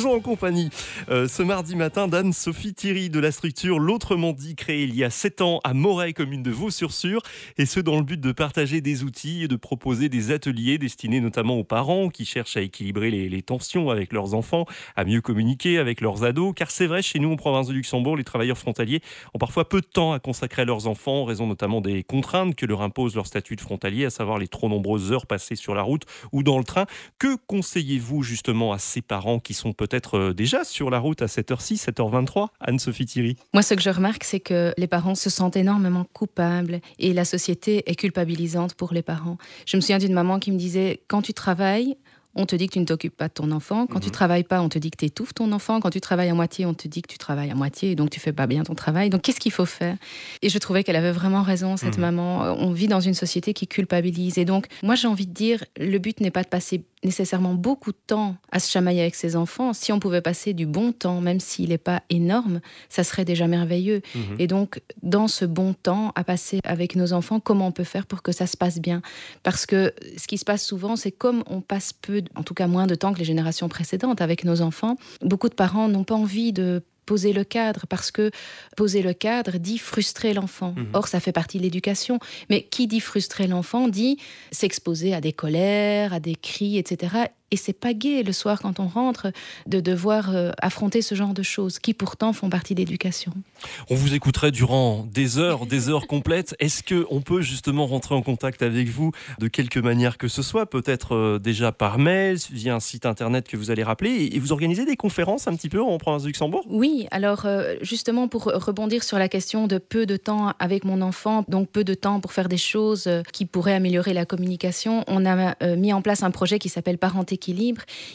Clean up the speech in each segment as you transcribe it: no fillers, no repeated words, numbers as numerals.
toujours en compagnie ce mardi matin d'Anne-Sophie Thierry de la structure L'Autrement dit, créée il y a 7 ans à Moret, commune de Vaux-sur-Sûre, et ce dans le but de partager des outils et de proposer des ateliers destinés notamment aux parents qui cherchent à équilibrer les tensions avec leurs enfants, à mieux communiquer avec leurs ados, car c'est vrai, chez nous en province de Luxembourg, les travailleurs frontaliers ont parfois peu de temps à consacrer à leurs enfants en raison notamment des contraintes que leur impose leur statut de frontalier, à savoir les trop nombreuses heures passées sur la route ou dans le train. Que conseillez-vous justement à ces parents qui sont peut-être déjà sur la route à cette heure-ci, 7h23, Anne-Sophie Thierry? Moi, ce que je remarque, c'est que les parents se sentent énormément coupables et la société est culpabilisante pour les parents. Je me souviens d'une maman qui me disait « Quand tu travailles, on te dit que tu ne t'occupes pas de ton enfant. Quand tu travailles pas, on te dit que tu étouffes ton enfant. Quand tu travailles à moitié, on te dit que tu travailles à moitié et donc tu fais pas bien ton travail. Donc qu'est-ce qu'il faut faire ?» Et je trouvais qu'elle avait vraiment raison, cette maman. On vit dans une société qui culpabilise. Et donc, moi, j'ai envie de dire, le but n'est pas de passer nécessairement beaucoup de temps à se chamailler avec ses enfants. Si on pouvait passer du bon temps, même s'il n'est pas énorme, ça serait déjà merveilleux. Et donc, dans ce bon temps à passer avec nos enfants, comment on peut faire pour que ça se passe bien? Parce que ce qui se passe souvent, c'est comme on passe en tout cas moins de temps que les générations précédentes avec nos enfants, beaucoup de parents n'ont pas envie de poser le cadre, parce que poser le cadre dit frustrer l'enfant. Or, ça fait partie de l'éducation. Mais qui dit frustrer l'enfant dit s'exposer à des colères, à des cris, etc. Et c'est pas gai le soir quand on rentre de devoir affronter ce genre de choses qui pourtant font partie de l'éducation. On vous écouterait durant des heures complètes. Est-ce qu'on peut justement rentrer en contact avec vous de quelque manière que ce soit? Peut-être déjà par mail, via un site internet que vous allez rappeler, et vous organisez des conférences un petit peu en province de Luxembourg? Oui, alors justement pour rebondir sur la question de peu de temps avec mon enfant, donc peu de temps pour faire des choses qui pourraient améliorer la communication, on a mis en place un projet qui s'appelle Parent Équilibre,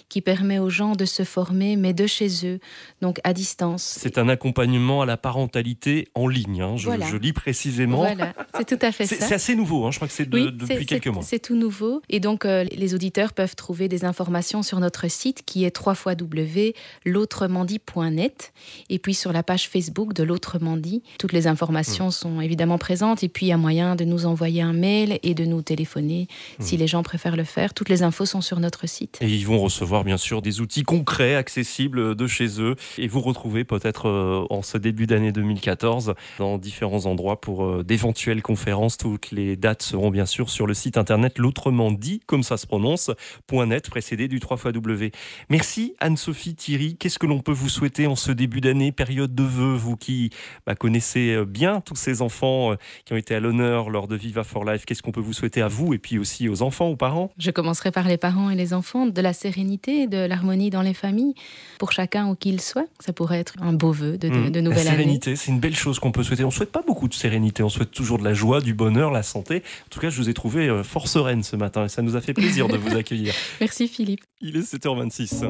qui permet aux gens de se former, mais de chez eux, donc à distance. C'est un accompagnement à la parentalité en ligne, hein. Voilà. Je lis précisément. Voilà, c'est tout à fait ça. C'est assez nouveau, hein. Je crois que c'est depuis quelques mois. C'est tout nouveau. Et donc, les auditeurs peuvent trouver des informations sur notre site qui est www.l'autrement-dit.net. Et puis, sur la page Facebook de l'Autrement dit, toutes les informations sont évidemment présentes. Et puis, il y a moyen de nous envoyer un mail et de nous téléphoner si les gens préfèrent le faire. Toutes les infos sont sur notre site. Et ils vont recevoir bien sûr des outils concrets, accessibles de chez eux. Et vous retrouvez peut-être en ce début d'année 2014 dans différents endroits pour d'éventuelles conférences. Toutes les dates seront bien sûr sur le site internet l'autrement dit, comme ça se prononce, .net, précédé du 3x. Merci Anne-Sophie Thierry. Qu'est-ce que l'on peut vous souhaiter en ce début d'année, période de vœux, vous qui connaissez bien tous ces enfants qui ont été à l'honneur lors de Viva for Life? Qu'est-ce qu'on peut vous souhaiter à vous et puis aussi aux enfants, aux parents? Je commencerai par les parents et les enfants, de la sérénité, de l'harmonie dans les familles, pour chacun où qu'il soit. Ça pourrait être un beau vœu de nouvelle année. La sérénité, c'est une belle chose qu'on peut souhaiter. On ne souhaite pas beaucoup de sérénité, on souhaite toujours de la joie, du bonheur, la santé. En tout cas, je vous ai trouvé fort sereine ce matin et ça nous a fait plaisir de vous accueillir. Merci Philippe. Il est 7h26.